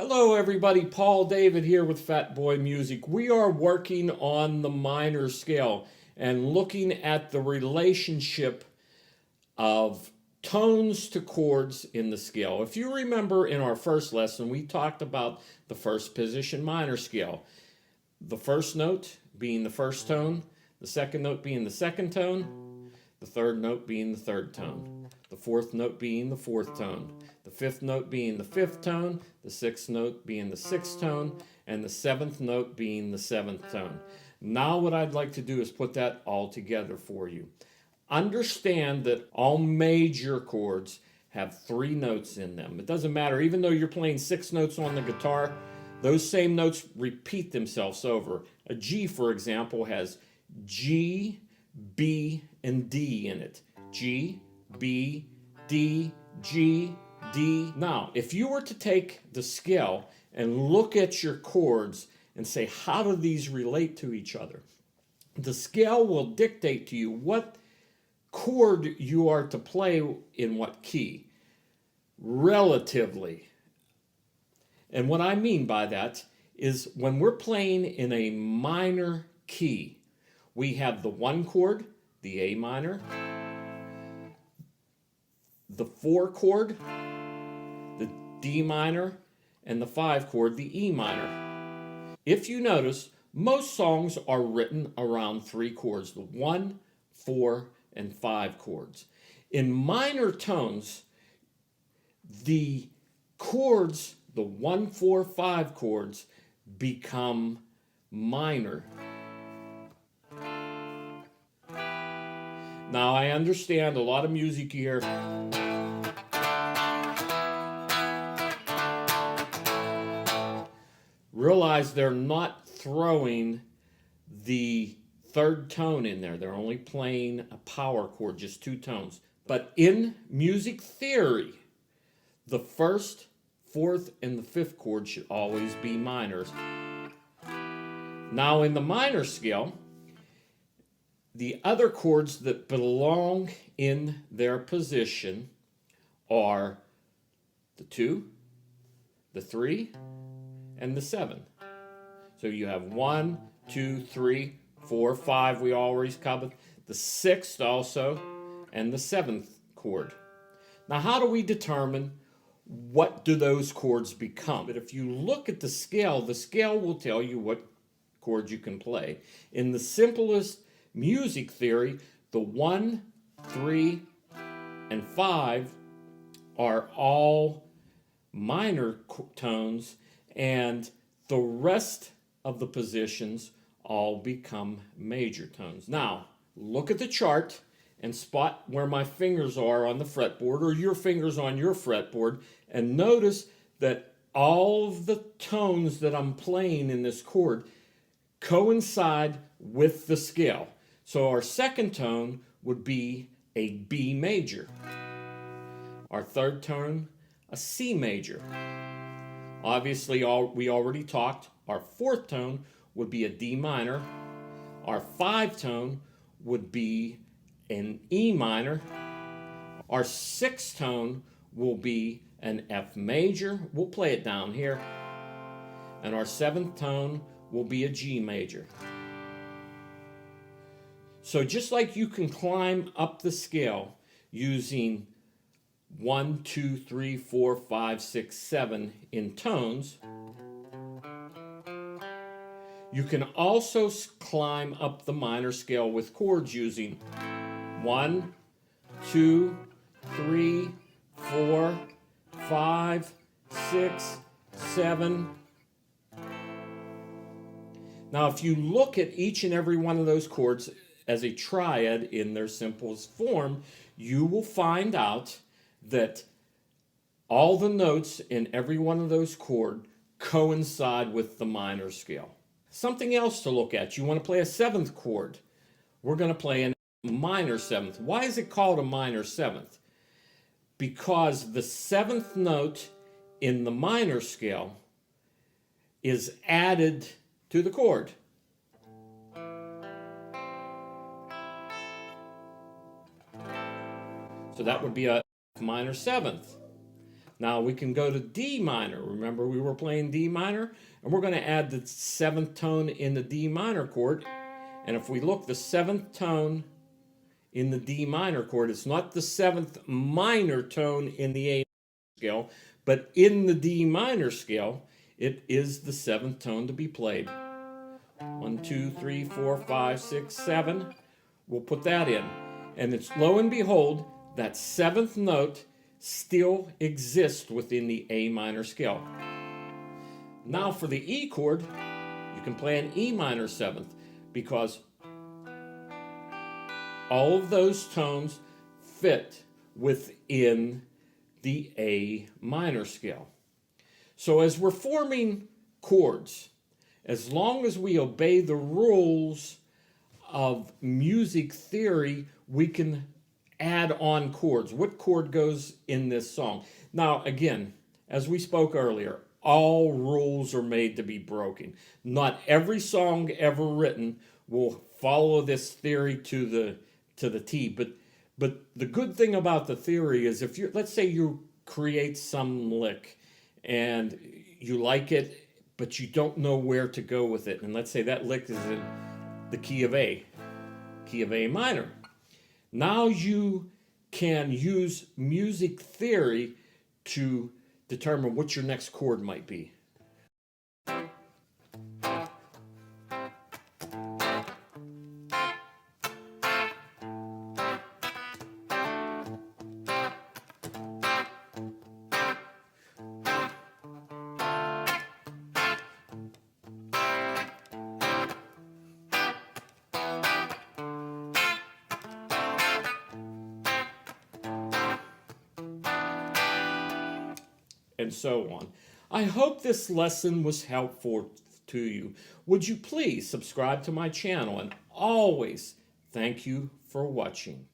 Hello everybody, Paul David here with Fat Boy Music. We are working on the minor scale and looking at the relationship of tones to chords in the scale. If you remember in our first lesson, we talked about the first position minor scale. The first note being the first tone, the second note being the second tone, the third note being the third tone, the fourth note being the fourth tone, the fifth note being the fifth tone, the sixth note being the sixth tone, and the seventh note being the seventh tone. Now what I'd like to do is put that all together for you. Understand that all major chords have three notes in them. It doesn't matter, even though you're playing six notes on the guitar, those same notes repeat themselves over. A G, for example, has G, B, and D in it. G, B, D, G, D. Now, if you were to take the scale and look at your chords and say, how do these relate to each other? The scale will dictate to you what chord you are to play in what key, relatively. And what I mean by that is when we're playing in a minor key, we have the one chord, the A minor, the four chord, the D minor, and the five chord, the E minor. If you notice, most songs are written around three chords, the 1, 4, and 5 chords. In minor tones, the chords, the 1, 4, 5 chords, become minor. Now I understand a lot of music here. Realize they're not throwing the third tone in there. They're only playing a power chord, just two tones. But in music theory, the first, fourth, and the fifth chord should always be minors. Now in the minor scale, the other chords that belong in their position are the 2, the 3, and the 7. So you have 1, 2, 3, 4, 5 we always covered, the 6th also, and the 7th chord. Now how do we determine what do those chords become? But if you look at the scale will tell you what chords you can play. In the simplest music theory, the 1, 3, and 5 are all minor tones, and the rest of the positions all become major tones. Now, look at the chart and spot where my fingers are on the fretboard or your fingers on your fretboard, and notice that all of the tones that I'm playing in this chord coincide with the scale. So our second tone would be a B major. Our third tone, a C major. Obviously, we already talked, our fourth tone would be a D minor. Our 5 tone would be an E minor. Our 6th tone will be an F major. We'll play it down here. And our 7th tone will be a G major. So just like you can climb up the scale using 1, 2, 3, 4, 5, 6, 7 in tones, you can also climb up the minor scale with chords using 1, 2, 3, 4, 5, 6, 7. Now if you look at each and every one of those chords as a triad in their simplest form, you will find out that all the notes in every one of those chords coincide with the minor scale. Something else to look at, you want to play a 7th chord. We're going to play a minor 7th. Why is it called a minor 7th? Because the 7th note in the minor scale is added to the chord. So that would be a minor 7th. Now we can go to D minor. Remember we were playing D minor? And we're going to add the 7th tone in the D minor chord. And if we look, the 7th tone in the D minor chord, it's not the 7th minor tone in the A scale, but in the D minor scale, it is the 7th tone to be played. 1, 2, 3, 4, 5, 6, 7. We'll put that in. And it's, lo and behold, that 7th note still exists within the A minor scale. Now for the E chord, you can play an E minor 7th because all of those tones fit within the A minor scale. So as we're forming chords, as long as we obey the rules of music theory, we can add on chords. What chord goes in this song? Now, again, as we spoke earlier, all rules are made to be broken. Not every song ever written will follow this theory to the T. But the good thing about the theory is if you, let's say you create some lick and you like it, but you don't know where to go with it. And let's say that lick is in the key of A minor. Now you can use music theory to determine what your next chord might be. And so on. I hope this lesson was helpful to you. Would you please subscribe to my channel, and always thank you for watching.